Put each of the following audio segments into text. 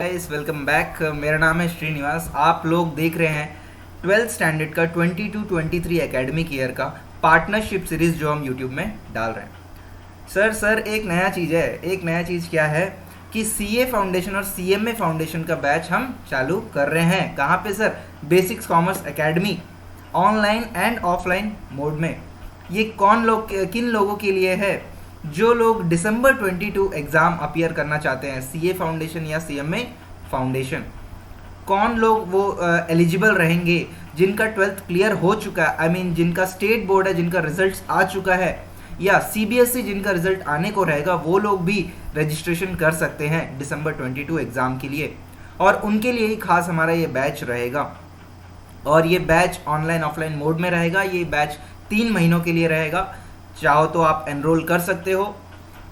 Guys welcome back. मेरा नाम है श्रीनिवास। आप लोग देख रहे हैं 12th स्टैंडर्ड का 22-23 एकेडमिक ईयर का पार्टनरशिप सीरीज़ जो हम यूट्यूब में डाल रहे हैं। सर एक नया चीज़ है। एक नया चीज़ क्या है कि सीए फाउंडेशन और सीएमए फाउंडेशन का बैच हम चालू कर रहे हैं। कहाँ पे sir? Basics commerce academy, online and offline mode में। ये किन लोगों के लिए है? जो लोग दिसंबर 22 एग्ज़ाम अपीयर करना चाहते हैं, सीए फाउंडेशन या सीएमए फाउंडेशन। कौन लोग वो एलिजिबल रहेंगे? जिनका 12th क्लियर हो चुका है, जिनका स्टेट बोर्ड है, जिनका रिजल्ट आ चुका है, या सीबीएसई जिनका रिजल्ट आने को रहेगा, वो लोग भी रजिस्ट्रेशन कर सकते हैं दिसंबर 22 एग्ज़ाम के लिए। और उनके लिए ही खास हमारा ये बैच रहेगा। और ये बैच ऑनलाइन ऑफलाइन मोड में रहेगा। ये बैच 3 महीनों के लिए रहेगा। चाहो तो आप एनरोल कर सकते हो।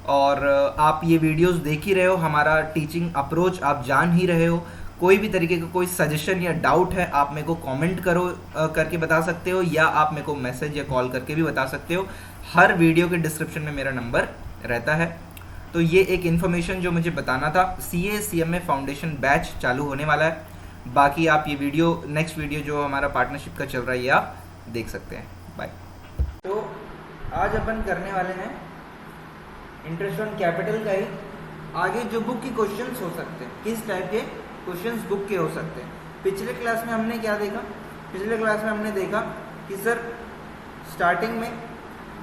और आप ये वीडियोस देख ही रहे हो, हमारा टीचिंग अप्रोच आप जान ही रहे हो। कोई भी तरीके का कोई सजेशन या डाउट है, आप मेरे को कमेंट करके बता सकते हो, या आप मेरे को मैसेज या कॉल करके भी बता सकते हो। हर वीडियो के डिस्क्रिप्शन में मेरा नंबर रहता है। तो ये एक इन्फॉर्मेशन जो मुझे बताना था। सीए सीएमए फाउंडेशन बैच चालू होने वाला है। बाकी आप ये वीडियो, नेक्स्ट वीडियो जो हमारा पार्टनरशिप का चल रहा है, ये आप देख सकते हैं। बाय। तो आज अपन करने वाले हैं इंटरेस्ट ऑन कैपिटल का ही। आगे जो बुक के क्वेश्चंस हो सकते हैं, किस टाइप के क्वेश्चंस बुक के हो सकते हैं। पिछले क्लास में हमने क्या देखा? पिछले क्लास में हमने देखा कि सर स्टार्टिंग में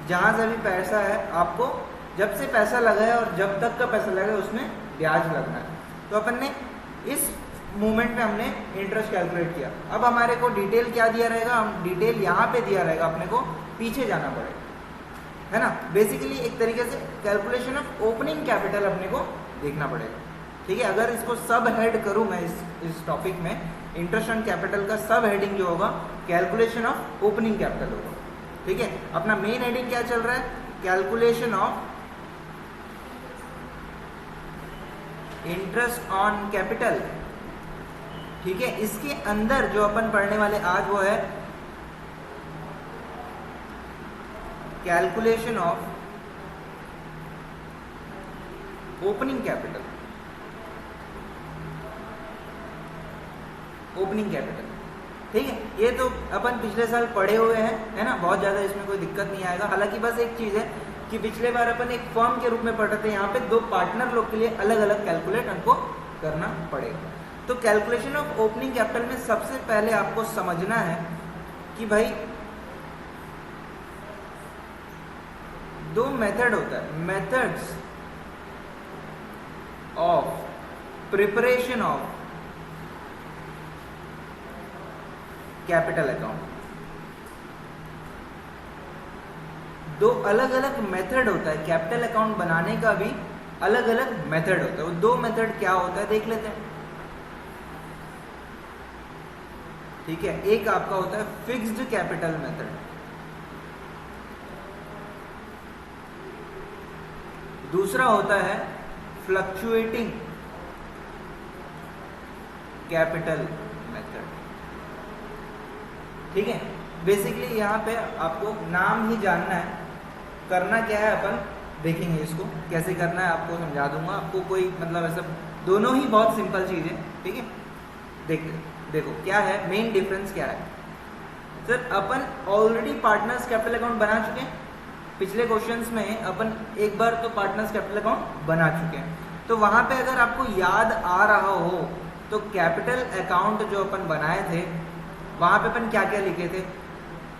जहाँ से भी पैसा है, आपको जब से पैसा लगा है और जब तक का पैसा लगा है उसमें ब्याज लगना है। तो अपन ने इस मूवमेंट में हमने इंटरेस्ट कैलकुलेट किया। अब हमारे को डिटेल क्या दिया रहेगा? हम डिटेल यहाँ पे दिया रहेगा, अपने को पीछे जाना पड़ेगा, है ना। बेसिकली एक तरीके से कैलकुलेशन ऑफ ओपनिंग कैपिटल अपने को देखना पड़ेगा। ठीक है, अगर इसको सब हेड करूँ मैं इस टॉपिक में, इंटरेस्ट ऑन कैपिटल का सब हेडिंग जो होगा कैलकुलेशन ऑफ ओपनिंग कैपिटल होगा। ठीक है, अपना मेन हेडिंग क्या चल रहा है? Calculation of interest on capital. ठीक है, इसके अंदर जो अपन पढ़ने वाले आज वो है calculation of opening capital. Opening capital, ठीक है। ये तो अपन पिछले साल पढ़े हुए हैं, है ना। बहुत ज़्यादा इसमें कोई दिक्कत नहीं आएगा। हालांकि बस एक चीज़ है कि पिछले बार अपन एक फर्म के रूप में पढ़ते थे, यहाँ पे 2 पार्टनर लोग के लिए अलग अलग कैलकुलेट हमको करना पड़ेगा। तो कैलकुलेशन ऑफ ओपनिंग कैपिटल में सबसे पहले आपको समझना है कि भाई 2 मेथड होता है, methods of preparation of capital account. 2 अलग अलग मेथड होता है कैपिटल अकाउंट बनाने का, भी अलग अलग मेथड होता है। वो 2 मेथड क्या होता है देख लेते हैं। ठीक है, एक आपका होता है फिक्स्ड कैपिटल मेथड, दूसरा होता है फ्लक्चुएटिंग कैपिटल मेथड। ठीक है, बेसिकली यहाँ पे आपको नाम ही जानना है। करना क्या है अपन देखेंगे, इसको कैसे करना है आपको समझा दूंगा। आपको कोई ऐसा, दोनों ही बहुत सिंपल चीज़ है। ठीक है, देखो क्या है मेन डिफरेंस क्या है। सर अपन ऑलरेडी पार्टनर्स कैपिटल अकाउंट बना चुके हैं। पिछले क्वेश्चंस में अपन एक बार तो पार्टनर्स कैपिटल अकाउंट बना चुके हैं। तो वहाँ पे अगर आपको याद आ रहा हो तो कैपिटल अकाउंट जो अपन बनाए थे, वहाँ पे अपन क्या क्या लिखे थे?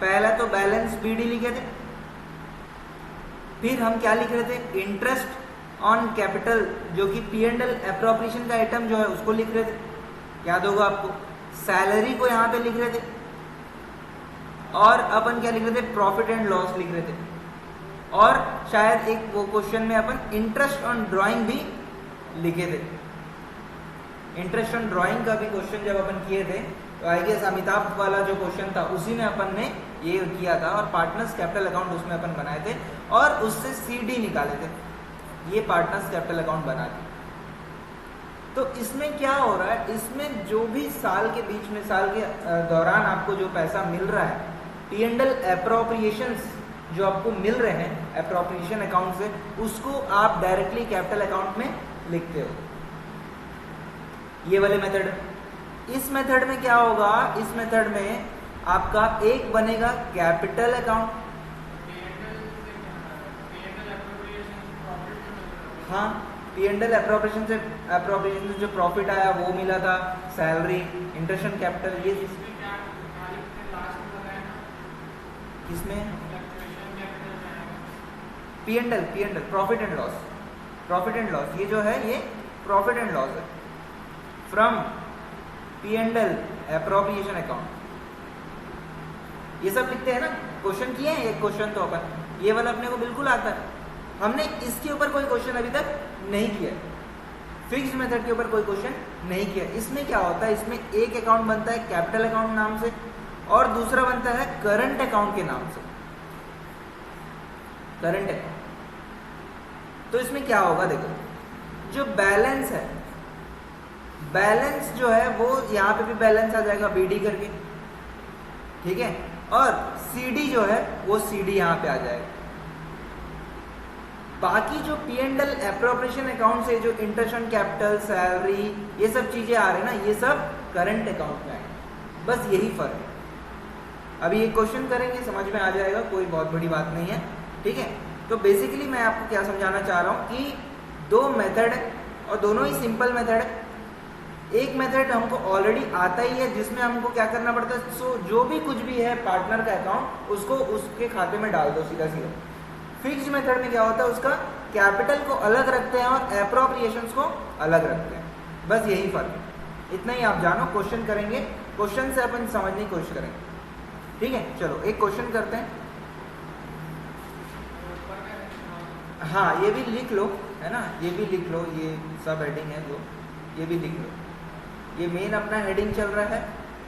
पहला तो बैलेंस बीडी लिखे थे। फिर हम क्या लिख रहे थे? इंटरेस्ट ऑन कैपिटल, जो कि P&L एप्रोप्रिएशन का आइटम जो है उसको लिख रहे थे, याद होगा आपको। सैलरी को यहाँ पे लिख रहे थे। और अपन क्या लिख रहे थे? प्रॉफिट एंड लॉस लिख रहे थे। और शायद एक वो क्वेश्चन में अपन इंटरेस्ट ऑन ड्राइंग भी लिखे थे। इंटरेस्ट ऑन ड्राइंग का भी क्वेश्चन जब अपन किए थे, तो आई गेस अमिताभ वाला जो क्वेश्चन था उसी में अपन ने ये किया था। और पार्टनर्स कैपिटल अकाउंट उसमें अपन बनाए थे और उससे सीडी निकाले थे। ये पार्टनर्स कैपिटल अकाउंट बना दी। तो इसमें क्या हो रहा है? इसमें जो भी साल के बीच में, साल के दौरान आपको जो पैसा मिल रहा है, P&L एप्रोप्रिएशंस जो आपको मिल रहे हैं एप्रोप्रिएशन अकाउंट से, उसको आप डायरेक्टली कैपिटल अकाउंट में लिखते हो। ये वाले मेथड। इस मेथड में क्या होगा, इस मेथड में आपका एक बनेगा कैपिटल अकाउंट। हाँ, पी एंड एल अप्रोप्रिएशन से जो प्रॉफिट आया वो मिला था, सैलरी, इंटरेस्ट एंड कैपिटल, ये किसमें P and L profit and loss, ये जो है ये प्रॉफिट एंड लॉस है from P and L appropriation account. ये सब लिखते हैं ना, क्वेश्चन किए हैं एक क्वेश्चन तो अपन, ये वाला अपने को बिल्कुल आता है। हमने इसके ऊपर कोई क्वेश्चन अभी तक नहीं किया, फिक्स्ड मेथड के ऊपर कोई क्वेश्चन नहीं किया। इसमें क्या होता है, इसमें एक अकाउंट बनता है कैपिटल अकाउंट नाम से और दूसरा बनता है करंट अकाउंट के नाम से, करंट अकाउंट। तो इसमें क्या होगा, देखो जो बैलेंस है, बैलेंस जो है वो यहाँ पे भी बैलेंस आ जाएगा बीडी करके, ठीक है, और सीडी जो है वो सीडी यहाँ पे आ जाएगा। बाकी जो P and L appropriation account से जो इंटरेस्ट एंड कैपिटल, सैलरी, ये सब चीजें आ रही है ना, ये सब करंट अकाउंट में आएंगे, बस यही फर्क है। अभी ये क्वेश्चन करेंगे, समझ में आ जाएगा, कोई बहुत बड़ी बात नहीं है, ठीक है। तो बेसिकली मैं आपको क्या समझाना चाह रहा हूँ कि दो मेथड है और दोनों ही सिंपल मेथड है। एक मेथड हमको ऑलरेडी आता ही है जिसमें हमको क्या करना पड़ता है, सो जो भी कुछ भी है पार्टनर का अकाउंट उसको उसके खाते में डाल दो सीधा सीधा। फिक्स्ड मेथड में क्या होता है, उसका कैपिटल को अलग रखते हैं और एप्रोप्रिएशंस को अलग रखते हैं, बस यही फर्क है। इतना ही आप जानो, क्वेश्चन करेंगे, क्वेश्चन से अपन समझने की कोशिश करेंगे, ठीक है। चलो एक क्वेश्चन करते हैं। हाँ, ये भी लिख लो, है ना, ये भी लिख लो, ये सब हेडिंग है जो, ये भी लिख लो। ये मेन अपना हेडिंग चल रहा है,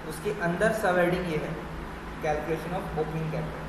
उसके अंदर सब हेडिंग ये है, कैलकुलेशन ऑफ ओपनिंग कैपिटल।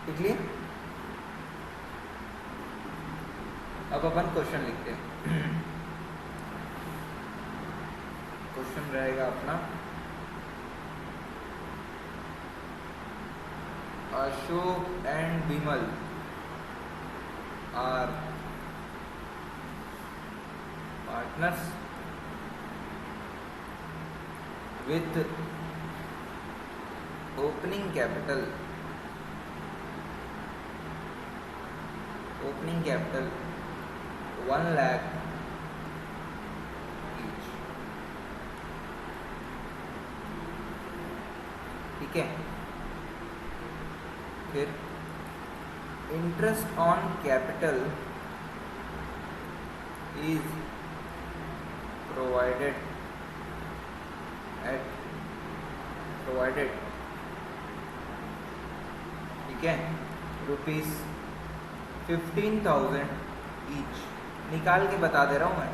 लिख लिए? अब अपन क्वेश्चन लिखते हैं। क्वेश्चन रहेगा अपना, Ashok and Vimal are partners with opening capital 1 lakh each, ठीक है। फिर interest on capital is provided ठीक है, ₹15,000 ईच। निकाल के बता दे रहा हूं मैं।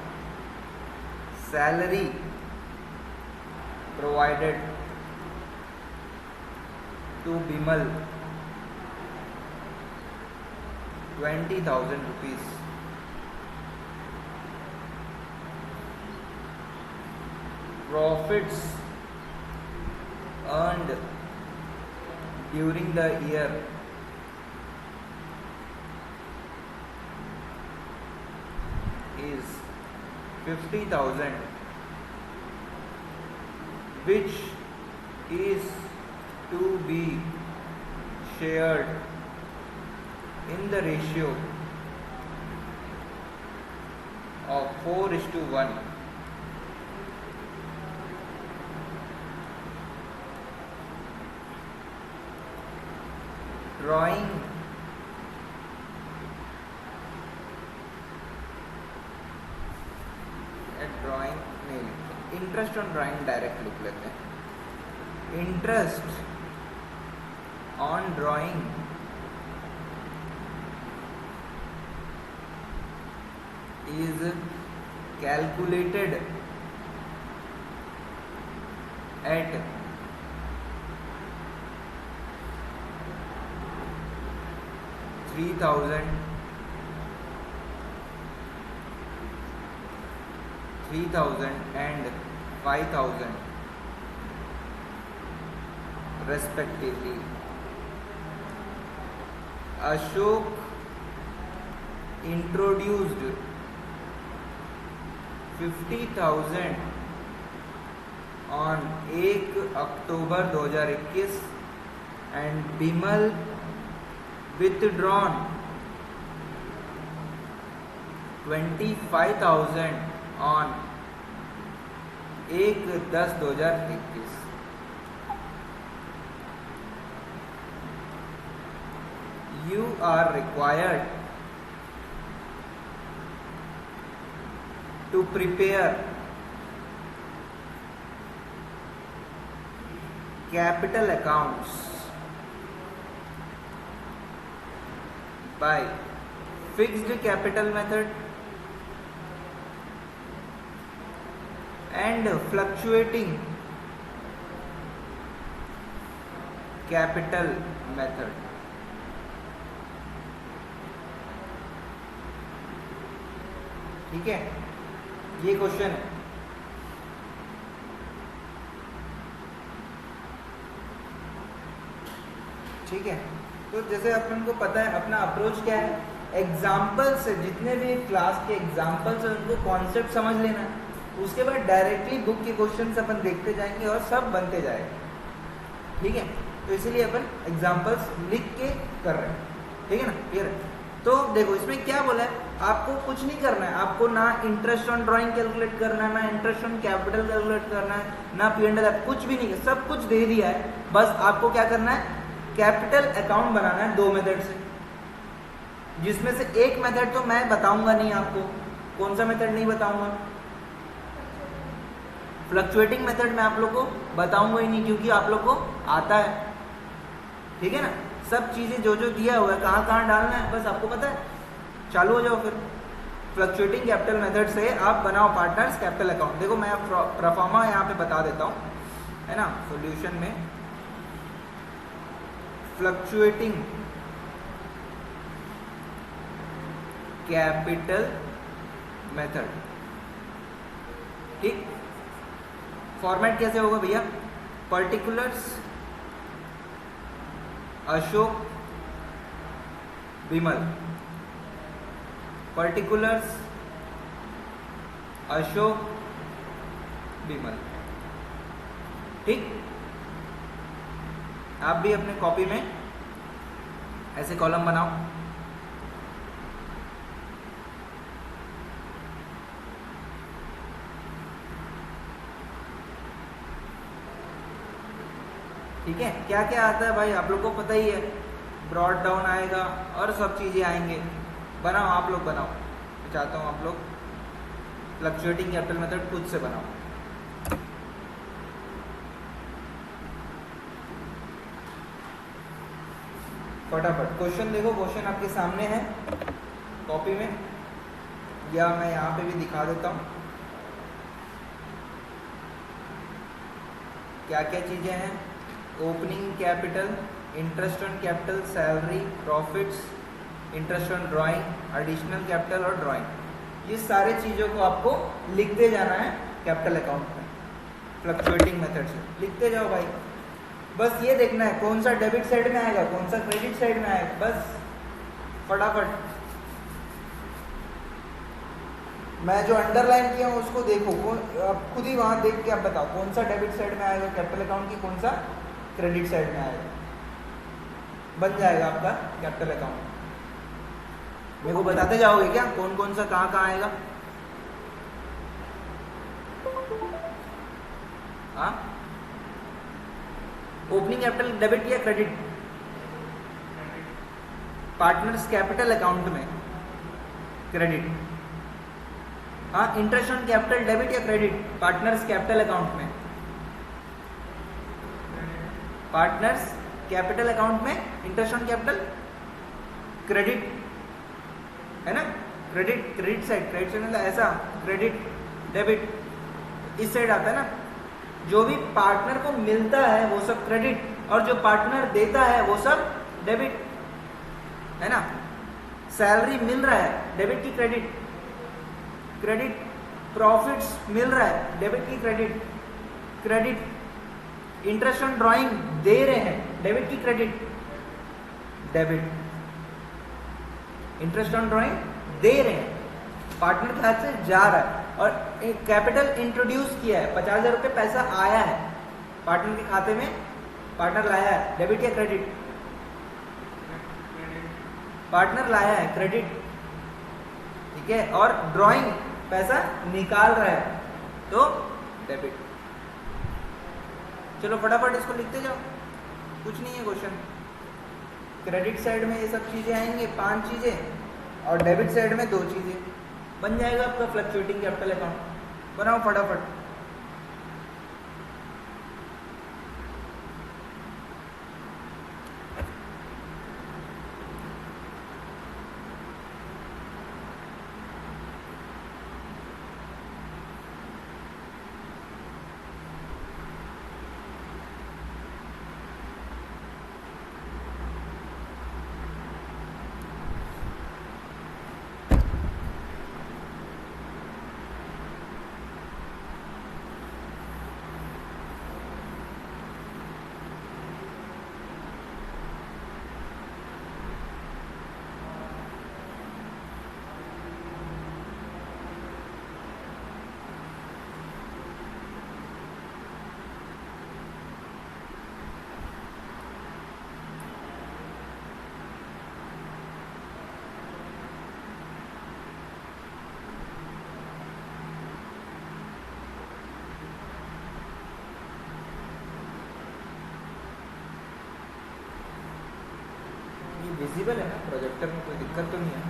Salary provided to Bimal ₹20,000। Profits earned during the year is 50,000, which is to be shared in the ratio of 4:1. Drawing drawing नहीं लिखते, इंटरेस्ट ऑन ड्राइंग डायरेक्ट लिख लेते हैं। Interest on drawing is calculated at 3,000, 3,000 and 5,000 respectively. Ashok introduced 50,000 on 1 October 2021 and Bimal withdrawn 25,000 on 1/10/2021. You are required to prepare capital accounts by fixed capital method and fluctuating capital method. ठीक है, ये question है। ठीक है, तो जैसे अपन को पता है अपना अप्रोच क्या है, एग्जाम्पल से जितने भी क्लास के एग्जाम्पल से उनको कॉन्सेप्ट समझ लेना है, उसके बाद डायरेक्टली बुक के क्वेश्चन अपन देखते जाएंगे और सब बनते जाएगा। ठीक है, तो इसीलिए अपन एग्जाम्पल्स लिख के कर रहे हैं। ठीक है ना, क्लियर है। तो देखो इसमें क्या बोला है, आपको कुछ नहीं करना है, आपको ना इंटरेस्ट ऑन ड्राइंग कैलकुलेट करना है, ना इंटरेस्ट ऑन कैपिटल कैलकुलेट करना है, ना P&L, कुछ भी नहीं, सब कुछ दे दिया है। बस आपको क्या करना है, कैपिटल अकाउंट बनाना है 2 मेथड से, जिसमें से एक मेथड तो मैं बताऊंगा नहीं आपको। कौन सा मेथड नहीं बताऊंगा? फ्लक्चुएटिंग मेथड मैं आप लोग को बताऊंगा ही नहीं, क्योंकि आप लोग को आता है। ठीक है ना, सब चीजें जो जो दिया हुआ है, कहाँ कहाँ डालना है, बस आपको पता है। चालू हो जाओ फिर। फ्लक्चुएटिंग कैपिटल मेथड से आप बनाओ पार्टनर्स कैपिटल अकाउंट। देखो मैं प्रोफार्मा यहाँ पे बता देता हूँ, है ना, सॉल्यूशन में फ्लक्चुएटिंग कैपिटल मेथड। ठीक, फॉर्मेट कैसे होगा भैया, पर्टिकुलर्स अशोक विमल, पर्टिकुलर्स अशोक विमल। ठीक, आप भी अपने कॉपी में ऐसे कॉलम बनाओ। ठीक है, क्या क्या आता है भाई आप लोग को पता ही है, ब्रॉड डाउन आएगा और सब चीजें आएंगे। बनाओ, आप लोग बनाओ, मैं चाहता हूँ आप लोग फ्लक्चुएटिंग कैपिटल मेथड खुद से बनाओ। फटाफट क्वेश्चन देखो, क्वेश्चन आपके सामने है कॉपी में, या मैं यहाँ पे भी दिखा देता हूँ क्या क्या चीजें हैं। Opening capital, interest on capital, salary, profits, interest on drawing, additional capital और ड्राइंग, ये सारे चीज़ों को आपको लिखते जाना है कैपिटल अकाउंट में फ्लक्चुएटिंग मेथड से। लिखते जाओ भाई, बस ये देखना है कौन सा डेबिट साइड में आएगा, कौन सा क्रेडिट साइड में आएगा, बस फटाफट। मैं जो अंडरलाइन किया हूँ उसको देखो, आप खुद ही वहाँ देख के आप बताओ कौन सा डेबिट साइड में आएगा कैपिटल अकाउंट की, कौन सा क्रेडिट साइड में आएगा, बन जाएगा आपका कैपिटल अकाउंट। मेरे को बताते जाओगे क्या कौन कौन सा कहाँ कहाँ आएगा? हाँ, ओपनिंग कैपिटल डेबिट या क्रेडिट? पार्टनर्स कैपिटल अकाउंट में क्रेडिट, हाँ इंटरेस्ट ऑन कैपिटल डेबिट या क्रेडिट पार्टनर्स कैपिटल अकाउंट में, पार्टनर्स कैपिटल अकाउंट में इंटरेस्ट ऑन कैपिटल क्रेडिट है ना, क्रेडिट क्रेडिट साइड मतलब ऐसा क्रेडिट डेबिट इस साइड आता है ना, जो भी पार्टनर को मिलता है वो सब क्रेडिट और जो पार्टनर देता है वो सब डेबिट है ना। सैलरी मिल रहा है डेबिट की क्रेडिट, क्रेडिट प्रॉफिट्स मिल रहा है डेबिट की credit, credit interest on drawing दे रहे हैं डेबिट की credit, debit interest on drawing दे रहे हैं पार्टनर के हाथ से जा रहा है और एक कैपिटल इंट्रोड्यूस किया है 50,000 रुपये पैसा आया है पार्टनर के खाते में, पार्टनर लाया है डेबिट या क्रेडिट, पार्टनर लाया है क्रेडिट ठीक है, और ड्राइंग पैसा निकाल रहा है तो डेबिट। चलो फटाफट इसको लिखते जाओ, कुछ नहीं है क्वेश्चन। क्रेडिट साइड में ये सब चीजें आएंगे 5 चीजें और डेबिट साइड में 2 चीजें, बन जाएगा आपका फ्लक्चुएटिंग कैपिटल अकाउंट। बनाओ फटाफट। विजिबल है ना प्रोजेक्टर में, कोई दिक्कत तो नहीं है।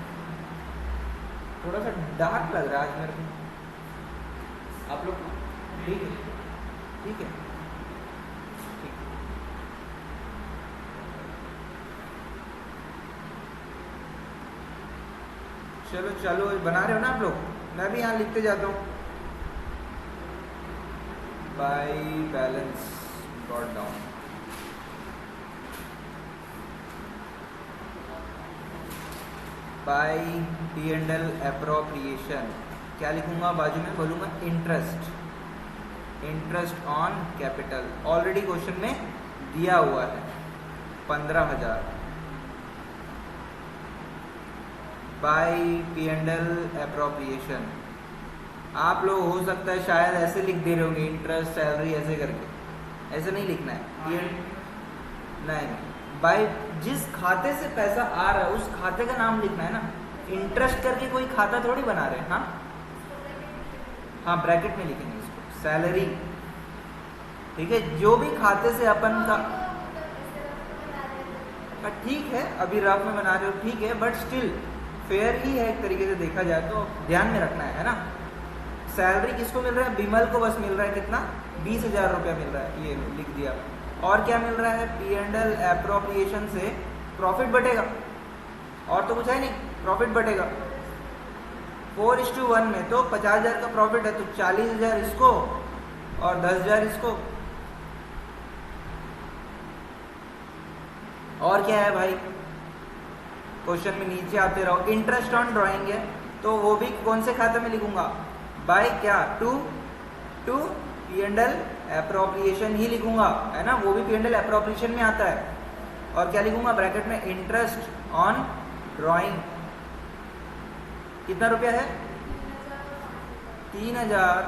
थोड़ा सा डार्क लग रहा है आज मेरे को, आप लोग ठीक है ठीक है ठीक। चलो चलो बना रहे हो ना आप लोग, मैं भी यहाँ लिखते जाता हूँ। By balance brought down, by P&L appropriation, क्या लिखूंगा बाजू में, बोलूंगा interest, interest on capital, already question में दिया हुआ है 15,000। बाय P&L अप्रोप्रिएशन, आप लोग हो सकता है शायद ऐसे लिख दे रहे होंगे इंटरेस्ट सैलरी ऐसे करके, ऐसे नहीं लिखना है नहीं, बाय जिस खाते से पैसा आ रहा है उस खाते का नाम लिखना है ना, इंटरेस्ट करके कोई खाता थोड़ी बना रहे हैं। हाँ ब्रैकेट में लिखेंगे इसको, सैलरी ठीक है, जो भी खाते से अपन का ठीक है, अभी रफ में बना रहे हो ठीक है, बट स्टिल फेयर ही है एक तरीके से देखा जाए तो, ध्यान में रखना है ना। सैलरी किसको मिल रहा है, बिमल को बस मिल रहा है कितना, 20,000 रुपया मिल रहा है, ये लिख दिया। और क्या मिल रहा है, P&L अप्रोप्रिएशन से प्रॉफिट बटेगा, और तो कुछ है नहीं, प्रॉफिट बटेगा 4:1 में, तो 50,000 का प्रॉफिट है तो 40,000 इसको और 10,000 इसको। और क्या है भाई, क्वेश्चन में नीचे आते रहो, इंटरेस्ट ऑन ड्राइंग है तो वो भी कौन से खाते में लिखूंगा, बाय क्या टू P&L अप्रोप्रिएशन ही लिखूंगा है ना, वो भी P&L अप्रोप्रिएशन में आता है। और क्या लिखूंगा ब्रैकेट में, इंटरेस्ट ऑन ड्राइंग, कितना रुपया है 3,000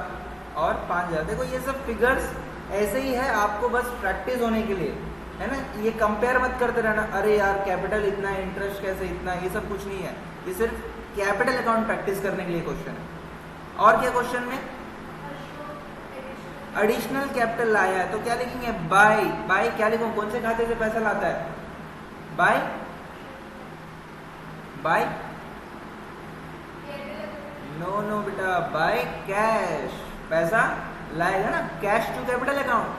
और 5,000। देखो ये सब फिगर्स ऐसे ही है, आपको बस प्रैक्टिस होने के लिए है ना, ये कंपेयर मत करते रहना, अरे यार कैपिटल इतना है इंटरेस्ट कैसे इतना, ये सब कुछ नहीं है, ये सिर्फ कैपिटल अकाउंट प्रैक्टिस करने के लिए क्वेश्चन है। और क्या क्वेश्चन में, एडिशनल कैपिटल लाया है तो क्या लिखेंगे, बाय, बाय क्या लिखूं, कौन से खाते से पैसा लाता है, बाय बाय, नो नो बेटा, बाय कैश। पैसा लाएगा ना, कैश टू कैपिटल अकाउंट,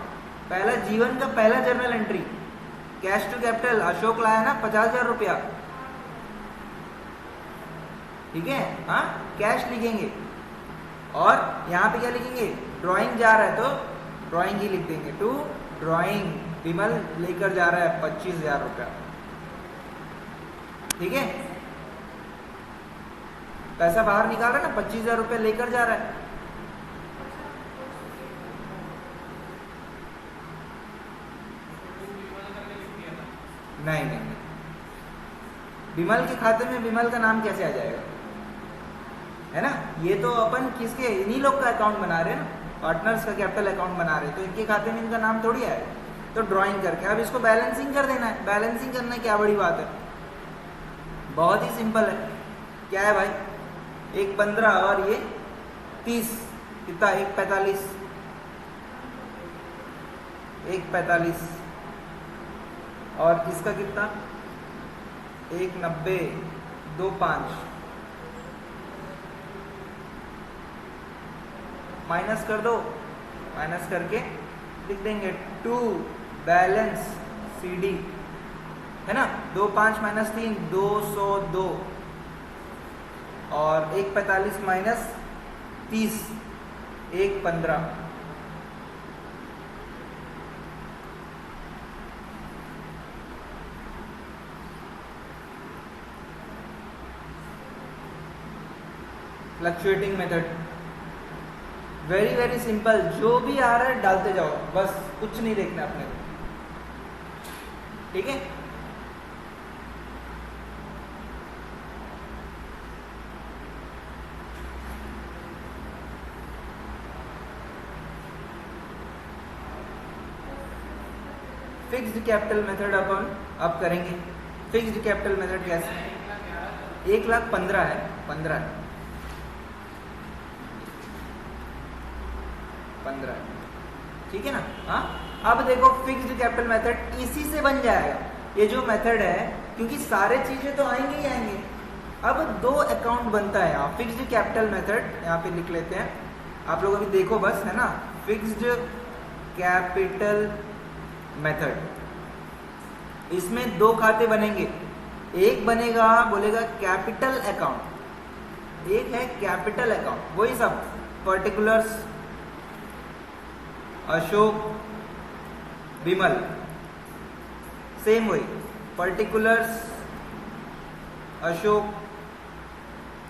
पहला जीवन का पहला journal entry, cash to capital. Ashok लाया ना 50,000 रुपया, ठीक है, हाँ कैश लिखेंगे। और यहाँ पे क्या लिखेंगे, ड्राइंग जा रहा है तो ड्राइंग ही लिख देंगे, टू ड्राइंग। विमल लेकर जा रहा है 25,000 रुपया, ठीक है, पैसा बाहर निकाल रहा है ना, 25,000 रुपया लेकर जा रहा है। नहीं नहीं नहीं, विमल के खाते में विमल का नाम कैसे आ जाएगा, है ना। ये तो अपन किसके, इन्हीं लोग का अकाउंट बना रहे हैं ना, पार्टनर्स का कैपिटल अकाउंट बना रहे हैं, तो इनके खाते में इनका नाम थोड़ी आएगा। तो ड्राइंग करके अब इसको बैलेंसिंग कर देना है। बैलेंसिंग करना क्या बड़ी बात है, बहुत ही सिंपल है। क्या है भाई, 1,15 और ये 30, कितना, 1,45, 1,45 और इसका कितना, 1,90, 2,5, माइनस कर दो, माइनस करके लिख देंगे 2 बैलेंस CD, है ना। 2,5 माइनस 3, 202 और 1,45 minus 30, 1,15। Fluctuating method, very very simple, जो भी आ रहा है डालते जाओ, बस कुछ नहीं देखना अपने को, ठीक है। फिक्स्ड कैपिटल मेथड अपन अब करेंगे। फिक्स्ड कैपिटल मेथड कैसे, 1,15,000 है, 15 ठीक है ना। हाँ, अब देखो फिक्स्ड कैपिटल मेथड इसी से बन जाएगा ये जो मेथड है, क्योंकि सारे चीजें तो आएंगे ही आएंगे। अब 2 अकाउंट बनता है यहाँ, फिक्स्ड कैपिटल मेथड यहाँ पे लिख लेते हैं, आप लोग अभी देखो बस, है ना। फिक्स्ड कैपिटल मेथड, इसमें 2 खाते बनेंगे। एक बनेगा, बोलेगा कैपिटल अकाउंट, एक है कैपिटल अकाउंट, वही सब पर्टिकुलर्स, अशोक, विमल, सेम वही पर्टिकुलर्स, अशोक,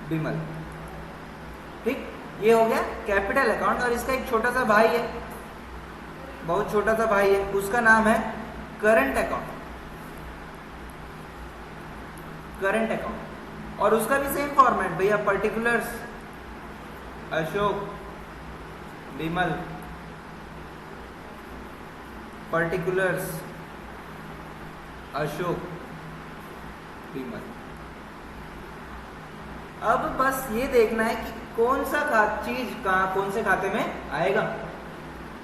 विमल, ठीक। ये हो गया कैपिटल अकाउंट। और इसका एक छोटा सा भाई है, बहुत छोटा सा भाई है, उसका नाम है करंट अकाउंट, करंट अकाउंट। और उसका भी सेम फॉर्मेट भैया, पर्टिकुलर्स, अशोक, विमल, पर्टिकुलर्स, अशोक, विमल। अब बस ये देखना है कि कौन सा चीज कहाँ कौन से खाते में आएगा।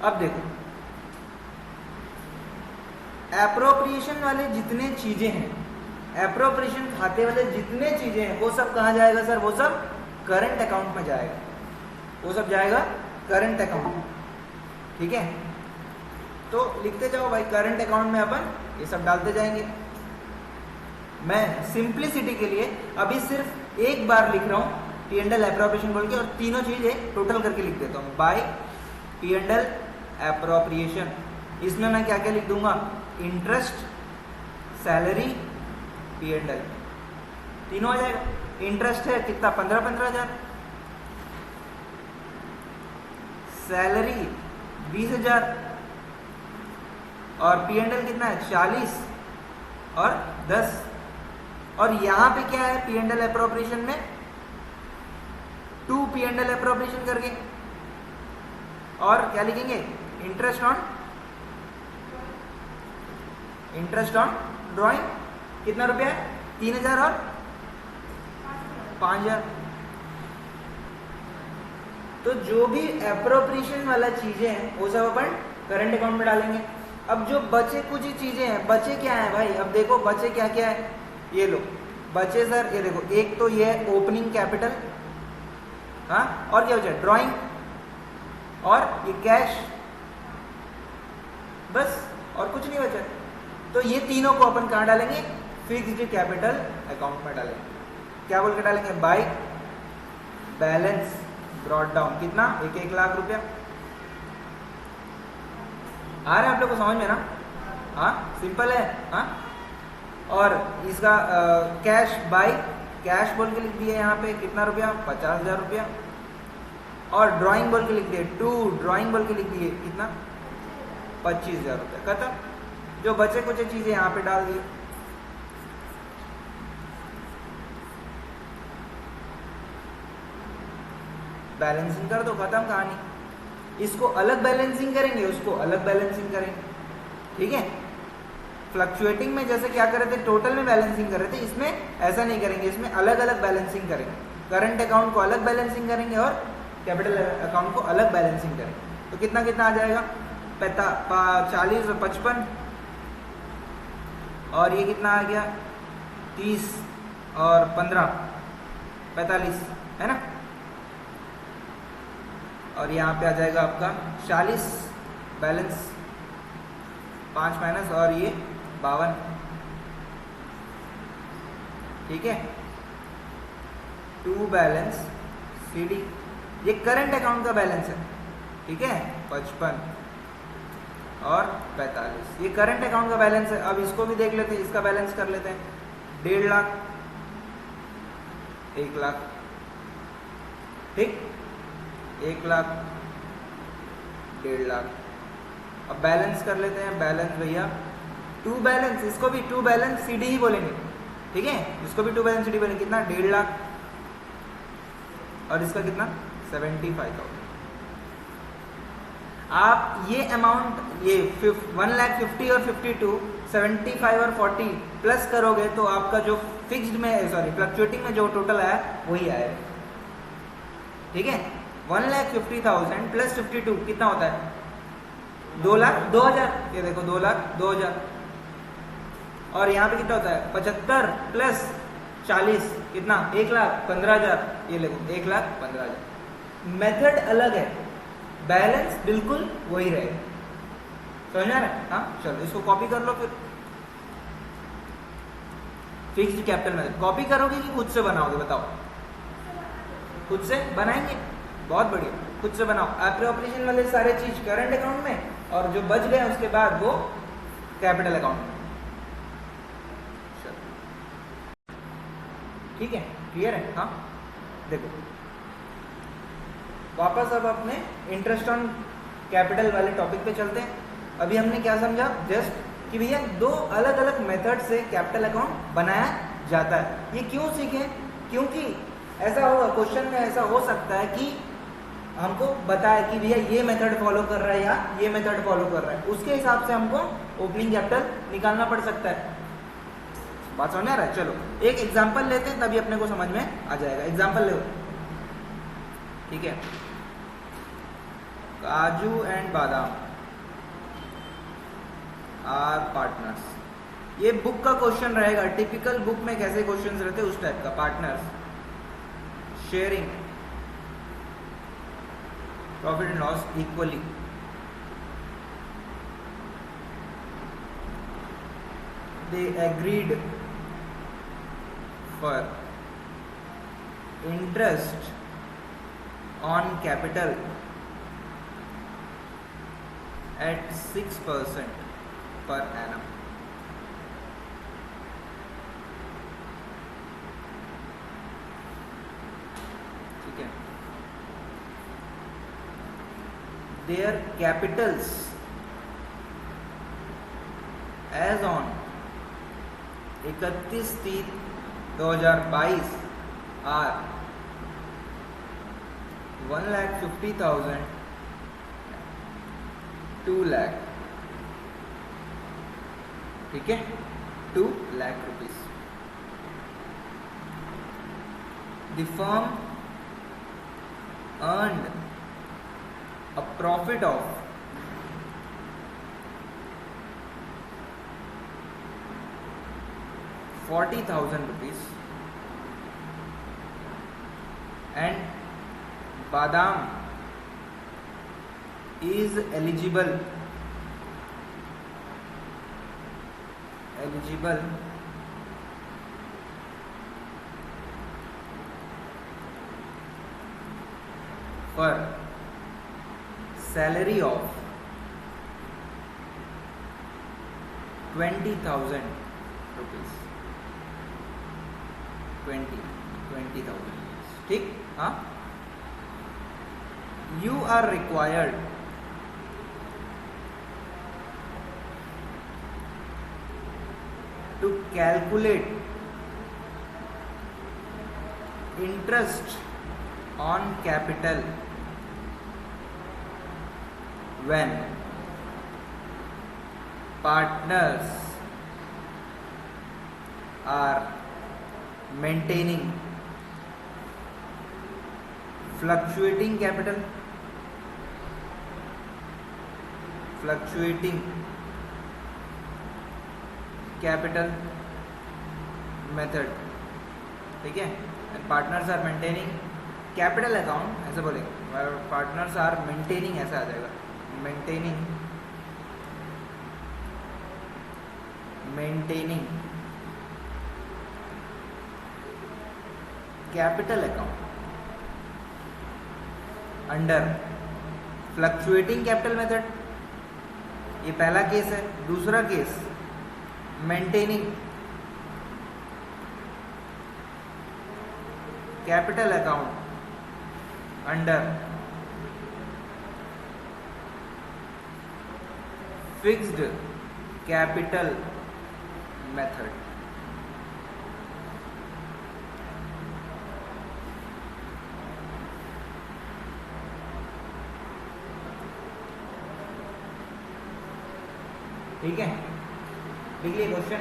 अब देखो, एप्रोप्रिएशन वाले जितने चीजें हैं, एप्रोप्रिएशन खाते वाले जितने चीजें हैं, वो सब कहाँ जाएगा सर, वो सब करंट अकाउंट में जाएगा, वो सब जाएगा करंट अकाउंट, ठीक है। तो लिखते जाओ भाई, करंट अकाउंट में अपन ये सब डालते जाएंगे। मैं सिंप्लिसिटी के लिए अभी सिर्फ एक बार लिख रहा हूँ P&L एप्रोप्रिएशन बोल के, और तीनों चीजें टोटल करके लिख देता हूँ, बाय P&L एप्रोप्रिएशन। इसमें मैं क्या क्या लिख दूंगा, इंटरेस्ट, सैलरी, P&L, तीनों आ जाएगा। इंटरेस्ट है कितना, 15,000, सैलरी 20,000, और P&L कितना है, 40 और 10। और यहां पे क्या है P&L एप्रोप्रिएशन में, 2 P&L एप्रोप्रिएशन करके, और क्या लिखेंगे, इंटरेस्ट ऑन ड्राइंग, कितना रुपया है, 3,000 और 5,000। तो जो भी एप्रोप्रिएशन वाला चीजें हैं वो सब अपन करंट अकाउंट में डालेंगे। अब जो बचे कुछ ही चीजें हैं, बचे क्या है भाई, अब देखो बचे क्या क्या है, ये लो, बचे सर ये देखो, एक तो ये है ओपनिंग कैपिटल, हाँ, और क्या बचा, ड्राइंग और ये कैश, बस और कुछ नहीं बचा। तो ये तीनों को अपन कहाँ डालेंगे, फिक्स्ड कैपिटल अकाउंट में डालेंगे। क्या बोल के डालेंगे, बाय बैलेंस ब्रॉट डाउन, कितना, 1 लाख रुपया। आ रहा है आप लोग को समझ में ना, हाँ सिंपल है, हाँ। और इसका कैश बाय कैश बोल के लिख दिए यहाँ पे, कितना रुपया, 50,000 रुपया। और ड्राइंग बोल के लिख दिए, टू ड्राइंग बोल के लिख दिए, कितना, 25,000 रुपया। खत्म। जो बचे कुछ चीजें यहाँ पे डाल दिए। बैलेंसिंग कर दो, खत्म कहानी। इसको अलग बैलेंसिंग करेंगे, उसको अलग बैलेंसिंग करेंगे, ठीक है। फ्लक्चुएटिंग में जैसे क्या कर रहे थे, टोटल में बैलेंसिंग कर रहे थे, इसमें ऐसा नहीं करेंगे, इसमें अलग अलग बैलेंसिंग करेंगे। करंट अकाउंट को अलग बैलेंसिंग करेंगे और कैपिटल अकाउंट को अलग बैलेंसिंग करेंगे। तो कितना कितना आ जाएगा, 40 और 55, और ये कितना आ गया, 30 और 15, 45, है ना। और यहाँ पे आ जाएगा आपका 40 बैलेंस, 5 माइनस, और ये 52, ठीक है। 2 बैलेंस CD, ये करंट अकाउंट का बैलेंस है, ठीक है, 55 और 45, ये करंट अकाउंट का बैलेंस है। अब इसको भी देख लेते हैं, इसका बैलेंस कर लेते हैं, 1.5 लाख, 1 लाख, ठीक, 1 लाख, 1.5 लाख। अब बैलेंस कर लेते हैं, बैलेंस भैया 2 बैलेंस, इसको भी 2 बैलेंस CD ही बोलेंगे, ठीक है, इसको भी 2 बैलेंस CD बोलेंगे। कितना, 1.5 लाख, और इसका कितना, 75,000। आप ये अमाउंट, ये 1,50,000 और 52, 75 और 40 प्लस करोगे तो आपका जो फिक्स्ड में, सॉरी फ्लक्चुएटिंग में जो टोटल आया वही आएगा, ठीक है। 1,50,000 प्लस 52 कितना होता है, 2,02,000, ये देखो 2,02,000। और यहाँ पे कितना होता है, 75 प्लस 40 कितना, 1,15,000, ये देखो 1,15,000। मेथड अलग है, बैलेंस बिल्कुल वही रहेगा, समझ आ रहा है, हाँ। चलो इसको कॉपी कर लो फिर, फिक्स्ड कैपिटल मेथड। कॉपी करोगे कि खुद से बनाओगे, बताओ। खुद से बनाएंगे, बहुत बढ़िया, खुद से बनाओ। ऑपरेशन वाले सारे चीज करंट अकाउंट में, और जो बच गए उसके बाद वो कैपिटल अकाउंट में, ठीक है, क्लियर है, हाँ। देखो वापस अब अपने इंटरेस्ट ऑन कैपिटल वाले टॉपिक पे चलते हैं। अभी हमने क्या समझा, जस्ट कि भैया 2 अलग अलग मेथड से कैपिटल अकाउंट बनाया जाता है। ये क्यों सीखे, क्योंकि ऐसा होगा क्वेश्चन में, ऐसा हो सकता है कि हमको बताए कि भैया ये मेथड फॉलो कर रहा है या ये मेथड फॉलो कर रहा है, उसके हिसाब से हमको ओपनिंग कैपिटल निकालना पड़ सकता है। बात समझ आ रहा है। चलो एक एग्जांपल लेते हैं, तभी अपने को समझ में आ जाएगा। एग्जांपल लो, ठीक है। काजू एंड बादाम आर पार्टनर्स। ये बुक का क्वेश्चन रहेगा, टिपिकल बुक में कैसे क्वेश्चंस रहते हैं उस टाइप का। Partners sharing profit and loss equally, they agreed for interest on capital at 6% per annum. ठीक है। Their capitals as on 31/3/2022 are 1,50,000, 2 lakh, ठीक है, 2 lakh rupees. The firm earned a profit of 40,000 rupees, and Badam is eligible for salary of 20,000 rupees, 20,000 rupees, ठीक। हाँ, you are required to calculate interest on capital when partners are maintaining fluctuating capital method, ठीक है। And partners are maintaining capital account, ऐसे बोलेंगे, partners are maintaining, ऐसा आ जाएगा, maintaining capital account under fluctuating capital method. ये पहला case है। दूसरा case maintaining capital account under fixed capital method. ठीक है, लिख लिए क्वेश्चन।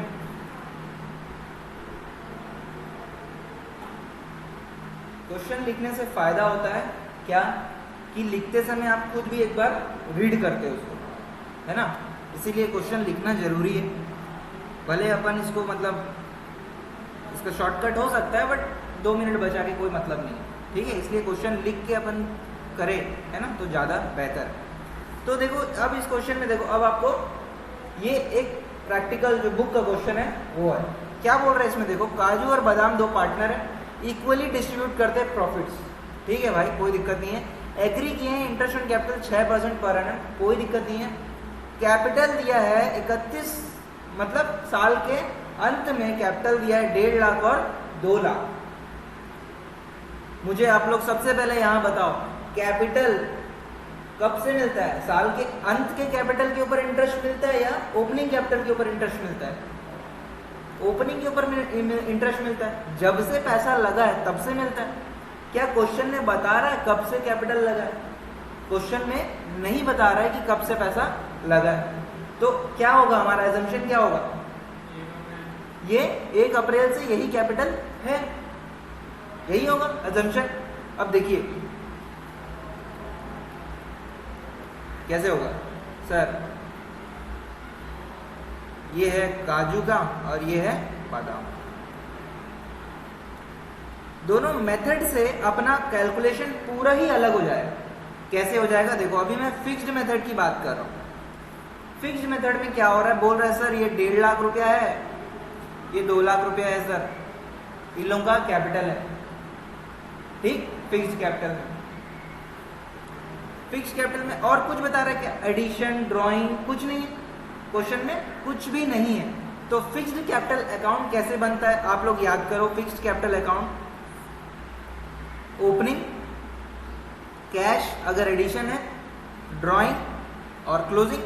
क्वेश्चन लिखने से फायदा होता है क्या, कि लिखते समय आप खुद भी एक बार रीड करते हो उसको, है ना। इसीलिए क्वेश्चन लिखना जरूरी है। भले अपन इसको मतलब इसका शॉर्टकट हो सकता है, बट 2 मिनट बचा के कोई मतलब नहीं है, ठीक है। इसलिए क्वेश्चन लिख के अपन करें, है ना, तो ज़्यादा बेहतर है। तो देखो अब इस क्वेश्चन में देखो, अब आपको ये एक प्रैक्टिकल जो बुक का क्वेश्चन है वो है। क्या बोल रहे हैं इसमें, देखो काजू और बादाम 2 पार्टनर है, इक्वली डिस्ट्रीब्यूट करते हैं प्रॉफिट्स, ठीक है भाई, कोई दिक्कत नहीं है। एग्री किए हैं interest on capital 6% per annum, कोई दिक्कत नहीं है। कैपिटल दिया है 31, मतलब साल के अंत में कैपिटल दिया है 1.5 लाख और 2 लाख। मुझे आप लोग सबसे पहले यहाँ बताओ, कैपिटल कब से मिलता है, साल के अंत के कैपिटल के ऊपर इंटरेस्ट मिलता है या ओपनिंग कैपिटल के ऊपर इंटरेस्ट मिलता है? ओपनिंग के ऊपर इंटरेस्ट मिलता है, जब से पैसा लगा है तब से मिलता है। क्या क्वेश्चन में बता रहा है कब से कैपिटल लगा है? क्वेश्चन में नहीं बता रहा है कि कब से पैसा लगा है। तो क्या होगा, हमारा एजम्पशन क्या होगा, ये 1 अप्रैल से यही कैपिटल है, यही होगा एजम्पशन। अब देखिए कैसे होगा सर, ये है काजू का और ये है बादाम। दोनों मेथड से अपना कैलकुलेशन पूरा ही अलग हो जाएगा। कैसे हो जाएगा, देखो अभी मैं फिक्स्ड मेथड की बात कर रहा हूं। फिक्स्ड मेथड में क्या हो रहा है, बोल रहा है सर ये 1.5 लाख रुपया है, ये 2 लाख रुपया है सर, इन लोगों का कैपिटल है, ठीक, फिक्स्ड कैपिटल में। फिक्स्ड कैपिटल में और कुछ बता रहा है क्या, एडिशन, ड्राइंग, कुछ नहीं है, क्वेश्चन में कुछ भी नहीं है। तो फिक्स्ड कैपिटल अकाउंट कैसे बनता है, आप लोग याद करो। Fixed capital account, opening, cash अगर एडिशन है, ड्राइंग और क्लोजिंग,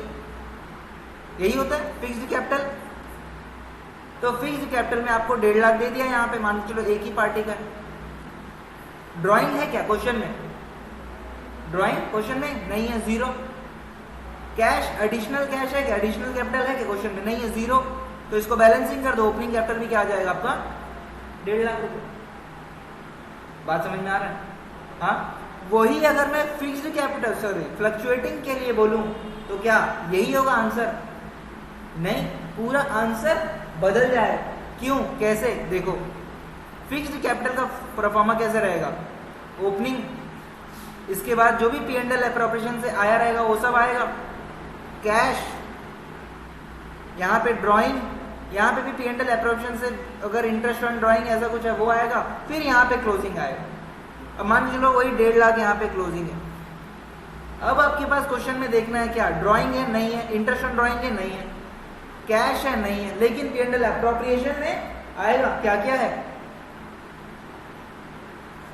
यही होता है फिक्स्ड कैपिटल। तो फिक्स्ड कैपिटल में आपको 1.5 लाख दे दिया, यहां पे मान के चलो एक ही पार्टी का। ड्राइंग है क्या क्वेश्चन में, ड्राइंग क्वेश्चन में नहीं है, 0। कैश, एडिशनल कैश है क्या, एडिशनल कैपिटल है क्या क्वेश्चन में, नहीं है, 0। तो इसको बैलेंसिंग कर दो, ओपनिंग कैपिटल भी क्या आ जाएगा आपका 1.5 लाख रुपए। बात समझ में आ रहा है? हाँ, वही अगर मैं फिक्स्ड कैपिटल सॉरी फ्लक्चुएटिंग के लिए बोलूं तो क्या यही होगा आंसर? नहीं, पूरा आंसर बदल जाए। क्यों, कैसे, देखो फिक्स्ड कैपिटल का प्रोफार्मा कैसे रहेगा, ओपनिंग, इसके बाद जो भी पी एंड एल एप्रोप्रिएशन से आया रहेगा वो सब आएगा, कैश, यहाँ पे ड्राइंग, यहाँ पे भी पी एंड एल एप्रोप्रिएशन से अगर इंटरेस्ट ऑन ड्राइंग ऐसा कुछ है वो आएगा, फिर यहाँ पे क्लोजिंग आएगा। अब मान लो वही 1.5 लाख यहाँ पे क्लोजिंग है। अब आपके पास क्वेश्चन में देखना है क्या ड्राइंग है, नहीं है, इंटरेस्ट ऑन ड्राइंग है, नहीं है, कैश है, नहीं है, लेकिन पी एंड एल एप्रोप्रिएशन में आएगा क्या क्या है,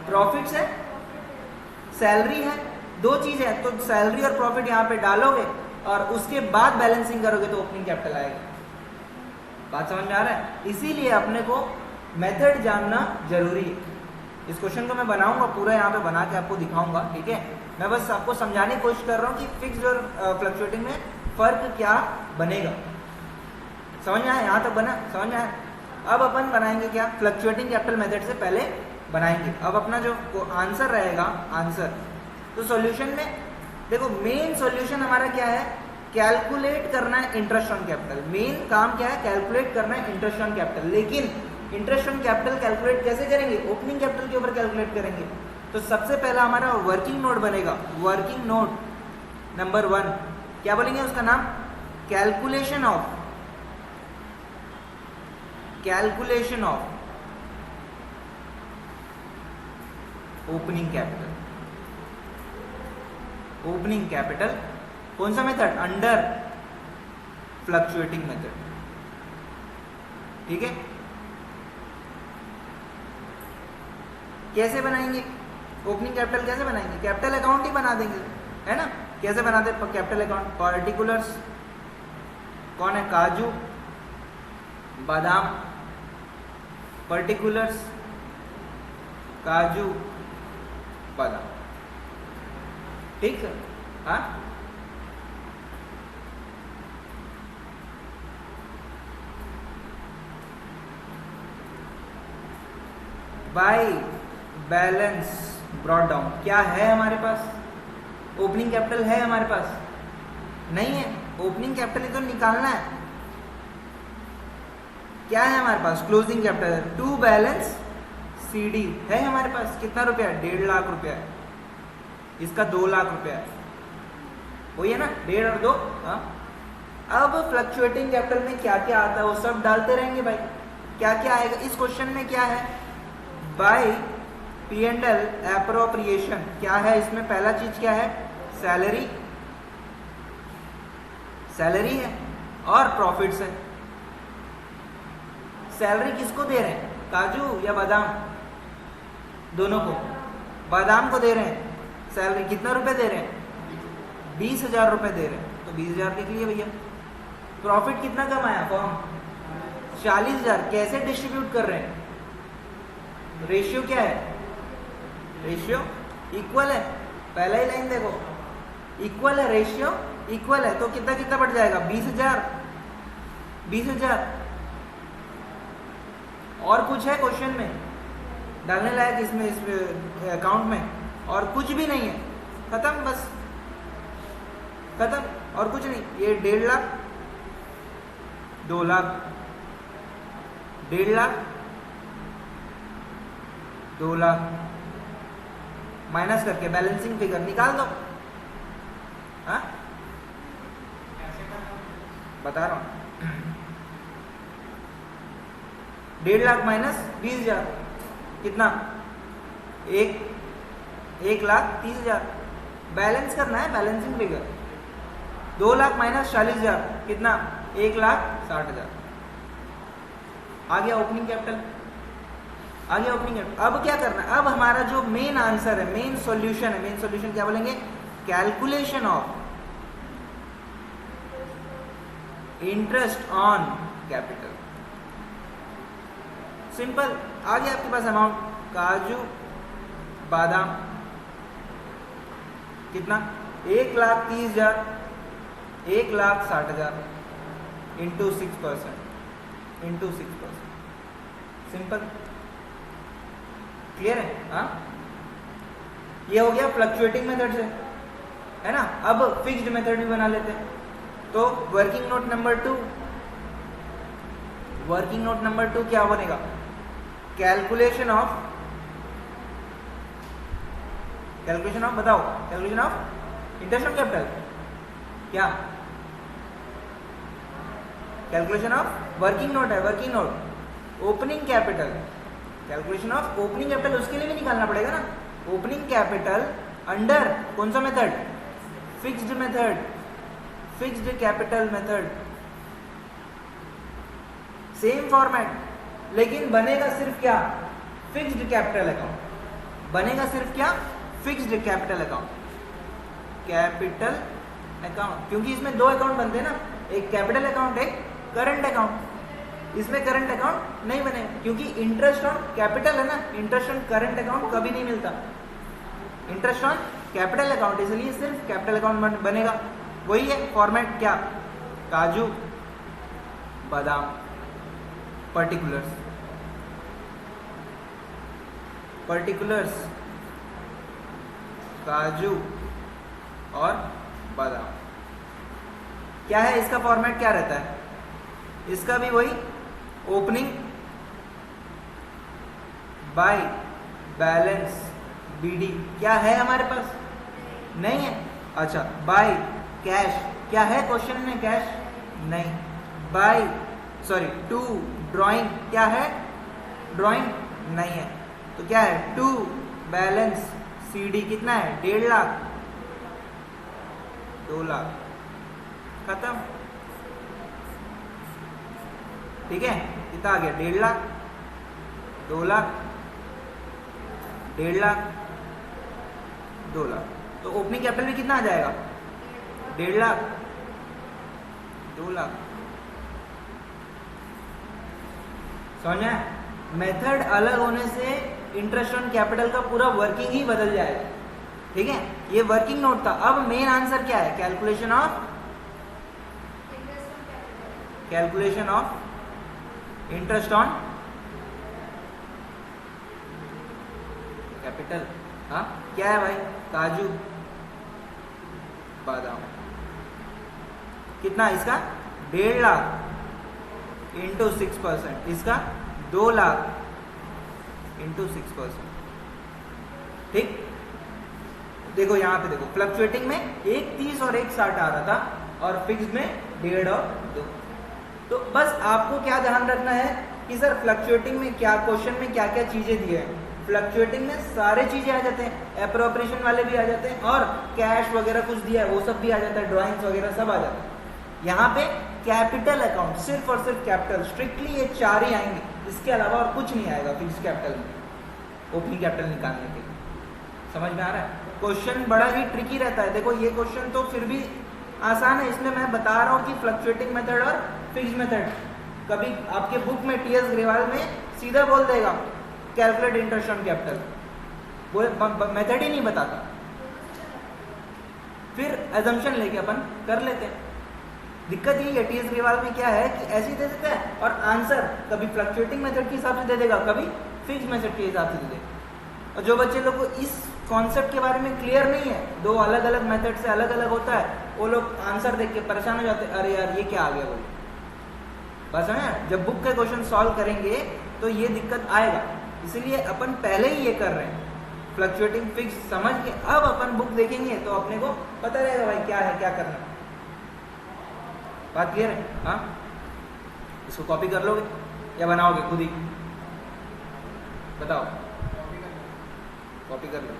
प्रॉफिट्स है, सैलरी है, दो चीज है, तो सैलरी और प्रॉफिट यहाँ पे डालोगे और उसके बाद बैलेंसिंग करोगे तो ओपनिंग कैपिटल आएगा। बात समझ में आ रहा है? इसीलिए अपने को मेथड जानना जरूरी है। इस क्वेश्चन को मैं बनाऊंगा पूरा, यहाँ पे बना के आपको दिखाऊंगा, ठीक है। मैं बस आपको समझाने की कोशिश कर रहा हूँ कि फिक्स्ड और फ्लक्चुएटिंग में फर्क क्या बनेगा। समझ में आया? यहाँ तक बना, समझ में आया? अब अपन बनाएंगे क्या, फ्लक्चुएटिंग कैपिटल मेथड से पहले बनाएंगे। अब अपना जो आंसर रहेगा, आंसर तो सॉल्यूशन में देखो मेन सॉल्यूशन हमारा क्या है, कैलकुलेट करना है इंटरेस्ट ऑन कैपिटल। मेन काम क्या है, कैलकुलेट करना है इंटरेस्ट ऑन कैपिटल। लेकिन इंटरेस्ट ऑन कैपिटल कैलकुलेट कैसे करेंगे, ओपनिंग कैपिटल के ऊपर कैलकुलेट करेंगे। तो सबसे पहला हमारा वर्किंग नोट बनेगा, वर्किंग नोट नंबर 1 क्या बोलेंगे उसका नाम, calculation of opening capital. Opening capital कौन सा मेथड, अंडर फ्लक्चुएटिंग मेथड, ठीक है। कैसे बनाएंगे ओपनिंग कैपिटल, कैसे बनाएंगे, कैपिटल अकाउंट ही बना देंगे, है ना। कैसे बनाते कैपिटल अकाउंट, पार्टिकुलर्स कौन है, काजू बादाम, पर्टिकुलर्स काजू बादाम, ठीक है। हाँ बाय बैलेंस ब्रॉट डाउन, क्या है हमारे पास, ओपनिंग कैपिटल है हमारे पास, नहीं है, ओपनिंग कैपिटल तो निकालना है। क्या है हमारे पास, क्लोजिंग कैपिटल है, टू बैलेंस सीडी है हमारे पास, कितना रुपया, 1.5 लाख रुपया है, इसका 2 लाख रुपया है, वही है ना, 1.5 और 2। हाँ अब फ्लक्चुएटिंग कैपिटल में क्या क्या आता है वो सब डालते रहेंगे भाई। क्या क्या आएगा इस क्वेश्चन में, क्या है, by P and L appropriation, क्या है इसमें, पहला चीज क्या है, सैलरी, सैलरी है और प्रॉफिट्स है। सैलरी किसको दे रहे हैं, काजू या बादाम, दोनों को, बादाम को दे रहे हैं सैलरी, कितना रुपए दे रहे हैं, 20,000 रुपए दे रहे हैं, तो 20,000 लिख लिए भैया। प्रॉफिट कितना कमाया फॉर्म, 40,000, कैसे डिस्ट्रीब्यूट कर रहे हैं, रेशियो क्या है, रेशियो इक्वल है, पहला ही लाइन देखो, इक्वल है, रेशियो इक्वल है, तो कितना कितना बढ़ जाएगा, 20,000, 20,000। और कुछ है क्वेश्चन में डालने लायक इसमें, इस अकाउंट में, और कुछ भी नहीं है, खत्म, बस खत्म, और कुछ नहीं। ये 1.5 लाख, 2 लाख, 1.5 लाख, 2 लाख, माइनस करके बैलेंसिंग फिगर निकाल दो। हाँ बता रहा हूं, 1.5 लाख माइनस 20,000 कितना, 1,30,000, बैलेंस करना है, बैलेंसिंग फिगर। 2 लाख माइनस 40,000 कितना, 1,60,000। आ गया ओपनिंग कैपिटल, आ गया ओपनिंग कैपिटल। अब क्या करना है, अब हमारा जो मेन आंसर है, मेन सॉल्यूशन है, मेन सॉल्यूशन क्या बोलेंगे, calculation of interest on capital. Simple, आ गया आपके पास अमाउंट, काजू बादाम कितना, 1,30,000, 1,60,000 इंटू 6%, इंटू 6%। सिंपल, क्लियर है। हाँ ये हो गया फ्लक्चुएटिंग मेथड से, है ना। अब फिक्स्ड मेथड भी बना लेते हैं। तो working note number 2, working note number 2 क्या बनेगा? कैलकुलेशन ऑफ बताओ, calculation of interest on capital, क्या कैलकुलेशन ऑफ वर्किंग नोट है, working note. Opening capital, calculation of opening capital उसके लिए भी निकालना पड़ेगा ना। ओपनिंग कैपिटल अंडर कौन सा method? Fixed method, fixed capital method, same format, लेकिन बनेगा सिर्फ क्या? Fixed capital account. बनेगा सिर्फ क्या? Fixed capital account, capital account, क्योंकि इसमें दो अकाउंट बनते हैं ना, एक कैपिटल अकाउंट, एक करंट अकाउंट। इसमें करंट अकाउंट नहीं बनेगा क्योंकि इंटरेस्ट ऑन कैपिटल है ना, इंटरेस्ट ऑन करंट अकाउंट कभी नहीं मिलता, इंटरेस्ट ऑन कैपिटल अकाउंट, इसलिए सिर्फ कैपिटल अकाउंट बनेगा। वही है फॉर्मेट, क्या? काजू बादाम, पर्टिकुलर्स, पर्टिकुलर्स, काजू और बादाम। क्या है इसका फॉर्मेट, क्या रहता है इसका भी? वही ओपनिंग बाय बैलेंस बीडी। क्या है हमारे पास? नहीं है। अच्छा, बाय कैश, क्या है क्वेश्चन में? कैश नहीं। बाय टू ड्राइंग, क्या है? ड्राइंग नहीं है। तो क्या है? टू बैलेंस सीडी, कितना है? 1.5 लाख, 2 लाख, खत्म। ठीक है, कितना आ गया? 1.5 लाख, 2 लाख, 1.5 लाख, 2 लाख। तो ओपनिंग कैपिटल भी कितना आ जाएगा? 1.5 लाख, 2 लाख। समझ में? मेथड अलग होने से इंटरेस्ट ऑन कैपिटल का पूरा वर्किंग ही बदल जाएगा। ठीक है, ये वर्किंग नोट था। अब मेन आंसर क्या है? Calculation of interest on capital. हाँ, क्या है भाई? काजू बादाम। कितना इसका? 1.5 लाख इंटू 6%, इसका 2 लाख इंटू 6%। ठीक, देखो यहाँ पे देखो, फ्लक्चुएटिंग में 1.30 और 1.60 आ रहा था और फिक्स में 1.5 और 2। तो बस आपको क्या ध्यान रखना है कि सर फ्लक्चुएटिंग में क्या, क्वेश्चन में क्या क्या चीजें दी है। फ्लक्चुएटिंग में सारे चीजें आ जाते हैं, एप्रोप्रिएशन वाले भी आ जाते हैं और कैश वगैरह कुछ दिया है वो सब भी आ जाता है, ड्राइंग्स वगैरह सब आ जाता है। यहाँ पे कैपिटल अकाउंट, सिर्फ और सिर्फ कैपिटल, स्ट्रिक्टली ये 4 ही आएंगे, इसके अलावा और कुछ नहीं आएगा फिक्स कैपिटल में, ओपनिंग कैपिटल निकालने के लिए। समझ में आ रहा है? क्वेश्चन बड़ा ही ट्रिकी रहता है। देखो ये क्वेश्चन तो फिर भी आसान है, इसलिए मैं बता रहा हूँ कि फ्लक्चुएटिंग मेथड और फिक्स मेथड। कभी आपके बुक में टीएस ग्रेवाल में सीधा बोल देगा कैलकुलेट इंटरेस्ट ऑन कैपिटल, वो मेथड ही नहीं बताता, फिर एजम्पशन लेके अपन कर लेते हैं। दिक्कत यही है टीएस ग्रेवाल में, क्या है कि ऐसे ही दे देता है और आंसर कभी फ्लक्चुएटिंग मेथड के हिसाब से दे देगा, कभी फिक्स मेथड के हिसाब से दे देगा। और जो बच्चे लोग को इस कॉन्सेप्ट के बारे में क्लियर नहीं है, दो अलग अलग मेथड से अलग अलग होता है, वो लोग आंसर देख के परेशान हो जाते हैं, अरे यार ये क्या आ गया बोले। बस है, जब बुक के क्वेश्चन सॉल्व करेंगे तो ये दिक्कत आएगा, इसलिए अपन पहले ही ये कर रहे हैं, फ्लक्चुएटिंग फिक्स समझ के अब अपन बुक देखेंगे तो अपने को पता रहेगा भाई क्या है, क्या करना है। बात क्लियर है? हाँ, इसको कॉपी कर लोगे या बनाओगे खुद ही? बताओ। कॉपी कर लो।